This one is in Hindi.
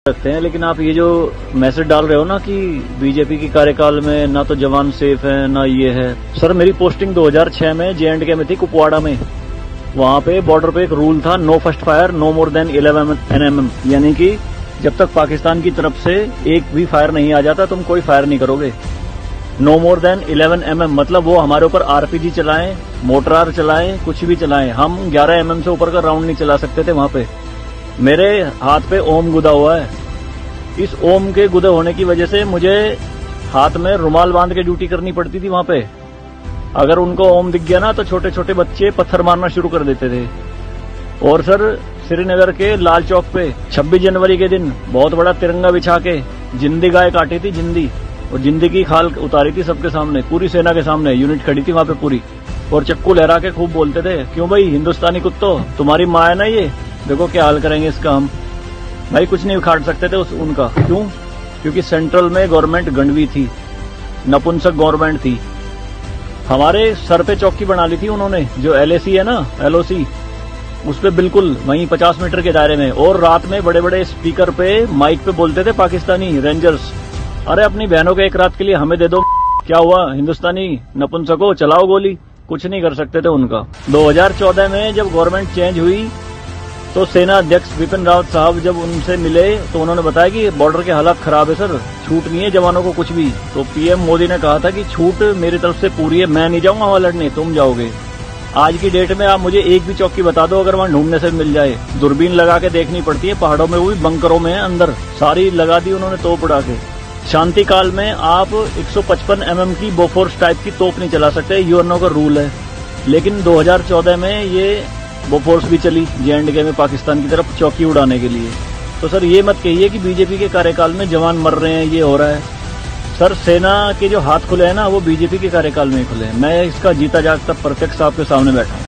सकते हैं, लेकिन आप ये जो मैसेज डाल रहे हो ना कि बीजेपी की कार्यकाल में ना तो जवान सेफ है ना ये है। सर मेरी पोस्टिंग 2006 में J&K में थी, कुपवाड़ा में। वहां पे बॉर्डर पे एक रूल था, no first fire no more than 11 NM, यानी कि जब तक पाकिस्तान की तरफ से एक भी फायर नहीं आ जाता तुम कोई फायर नहीं करोगे। नो मोर देन 11 mm मतलब वो हमारे ऊपर RPG चलाएं, मोटरार चलाएं, कुछ भी चलाएं, हम 11 mm से ऊपर का राउंड नहीं चला सकते थे वहां पे। मेरे हाथ पे ओम गुदा हुआ है। इस ओम के गुदे होने की वजह से मुझे हाथ में रुमाल बांध के ड्यूटी करनी पड़ती थी वहां पे। अगर उनको ओम दिख गया ना तो छोटे छोटे बच्चे पत्थर मारना शुरू कर देते थे। और सर श्रीनगर के लाल चौक पे 26 जनवरी के दिन बहुत बड़ा तिरंगा बिछा के जिंदी गाय काटी थी, जिंदी, और जिंदी की खाल उतारी थी सबके सामने, पूरी सेना के सामने यूनिट खड़ी थी वहां पे पूरी, और चक्कू लहरा के खूब बोलते थे, क्यों भाई हिंदुस्तानी कुत्तो, तुम्हारी माँ है ना ये, देखो क्या हाल करेंगे इसका हम। भाई कुछ नहीं उखाड़ सकते थे उनका। क्यों? क्योंकि सेंट्रल में गवर्नमेंट गंडवी थी, नपुंसक गवर्नमेंट थी। हमारे सर पे चौकी बना ली थी उन्होंने, जो LAC है ना, LOC, उस पे बिल्कुल वहीं 50 मीटर के दायरे में। और रात में बड़े बड़े स्पीकर पे माइक पे बोलते थे पाकिस्तानी रेंजर्स, अरे अपनी बहनों को एक रात के लिए हमें दे दो, क्या हुआ हिंदुस्तानी नपुंसको, चलाओ गोली। कुछ नहीं कर सकते थे उनका। 2014 में जब गवर्नमेंट चेंज हुई तो सेना अध्यक्ष बिपिन रावत साहब जब उनसे मिले तो उन्होंने बताया कि बॉर्डर के हालात खराब है सर, छूट नहीं है जवानों को कुछ भी। तो PM मोदी ने कहा था कि छूट मेरी तरफ से पूरी है, मैं नहीं जाऊंगा वहां लड़ने, तुम जाओगे। आज की डेट में आप मुझे एक भी चौकी बता दो अगर वहां ढूंढने से मिल जाए। दूरबीन लगा के देखनी पड़ती है पहाड़ों में, वो भी बंकरों में अंदर, सारी लगा दी उन्होंने तोप उड़ा के। शांति काल में आप 155 mm की बोफोर्स टाइप की तोप नहीं चला सकते, UNO का रूल है। लेकिन 2014 में ये बोफोर्स भी चली J&K में पाकिस्तान की तरफ चौकी उड़ाने के लिए। तो सर ये मत कहिए कि बीजेपी के कार्यकाल में जवान मर रहे हैं, ये हो रहा है। सर सेना के जो हाथ खुले हैं ना वो बीजेपी के कार्यकाल में ही खुले हैं। मैं इसका जीता जागता प्रत्यक्ष आपके सामने बैठा हूं।